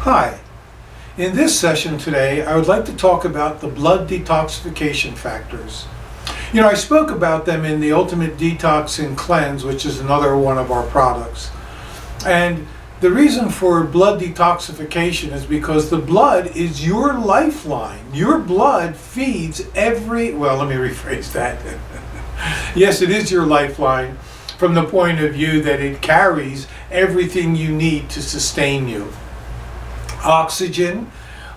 Hi, in this session today I would like to talk about the blood detoxification factors. I spoke about them in the Ultimate Detox and Cleanse, which is another one of our products. And the reason for blood detoxification is because the blood is your lifeline. Your blood feeds let me rephrase that. Yes, it is your lifeline from the point of view that it carries everything you need to sustain you. Oxygen,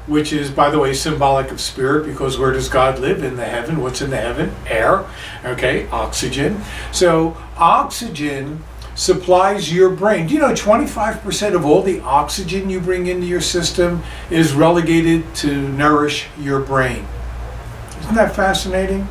which is, by the way, symbolic of spirit, because where does God live? In the heaven. What's in the heaven? Air. Okay, oxygen. So oxygen supplies your brain. Do you know 25% of all the oxygen you bring into your system is relegated to nourish your brain? Isn't that fascinating?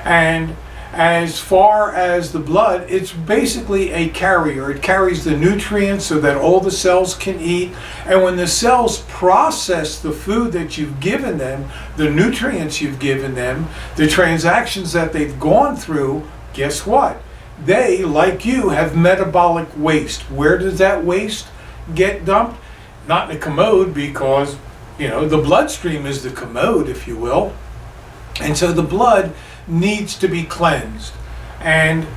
And as far as the blood, it's basically a carrier. It carries the nutrients so that all the cells can eat. And when the cells process the food that you've given them, the nutrients you've given them, the transactions that they've gone through, guess what? They, like you, have metabolic waste. Where does that waste get dumped? Not in a commode, because, the bloodstream is the commode, if you will. And so the blood needs to be cleansed, and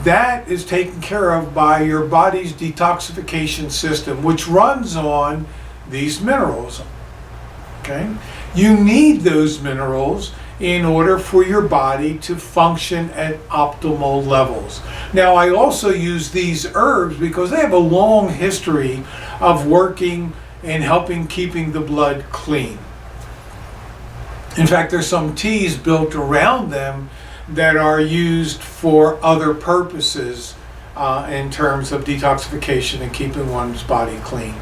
that is taken care of by your body's detoxification system, which runs on these minerals. Okay, you need those minerals in order for your body to function at optimal levels. Now, I also use these herbs because they have a long history of working and helping keeping the blood clean. In fact, there's some teas built around them that are used for other purposes in terms of detoxification and keeping one's body clean.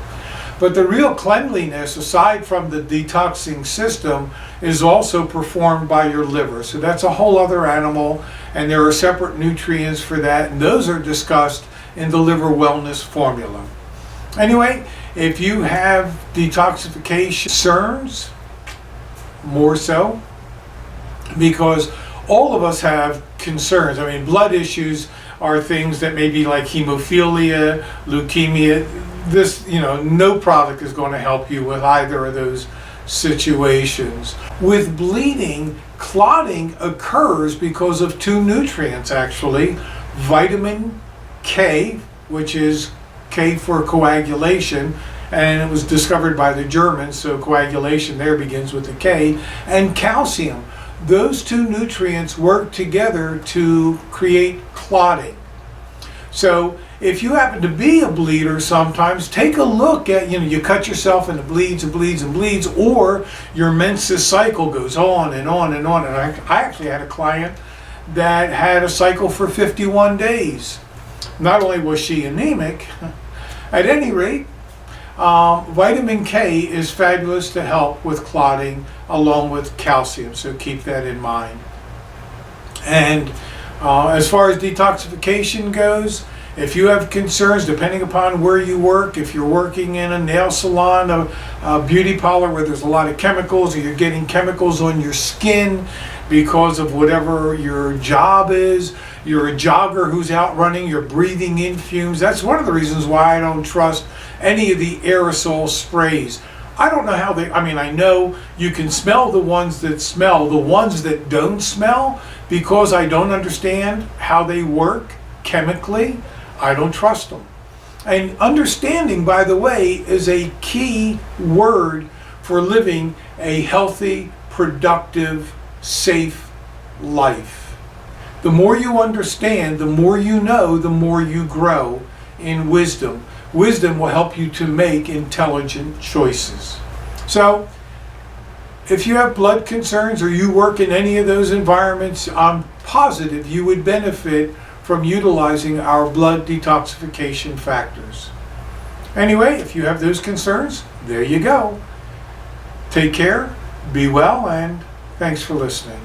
But the real cleanliness, aside from the detoxing system, is also performed by your liver. So that's a whole other animal, and there are separate nutrients for that, and those are discussed in the liver wellness formula. Anyway, if you have detoxification concerns, more so, because all of us have concerns. I mean, blood issues are things that may be like hemophilia, leukemia. This, no product is going to help you with either of those situations. With bleeding, clotting occurs because of two nutrients, actually. Vitamin K, which is K for coagulation, and it was discovered by the Germans, so coagulation there begins with a K, and calcium. Those two nutrients work together to create clotting. So if you happen to be a bleeder sometimes, take a look at, you cut yourself and it bleeds and bleeds and bleeds, or your menses cycle goes on and on and on. And I actually had a client that had a cycle for 51 days. Not only was she anemic, at any rate, vitamin K is fabulous to help with clotting along with calcium, so keep that in mind. And as far as detoxification goes, if you have concerns, depending upon where you work, if you're working in a nail salon, a beauty parlor where there's a lot of chemicals, or you're getting chemicals on your skin because of whatever your job is, you're a jogger who's out running, you're breathing in fumes. That's one of the reasons why I don't trust any of the aerosol sprays. I don't know how I know you can smell the ones that smell. The ones that don't smell, because I don't understand how they work chemically, I don't trust them. And understanding, by the way, is a key word for living a healthy, productive, safe life. The more you understand, the more you know, the more you grow in wisdom. Wisdom will help you to make intelligent choices. So, if you have blood concerns or you work in any of those environments, I'm positive you would benefit from utilizing our blood detoxification factors. Anyway, if you have those concerns, there you go. Take care, be well, and thanks for listening.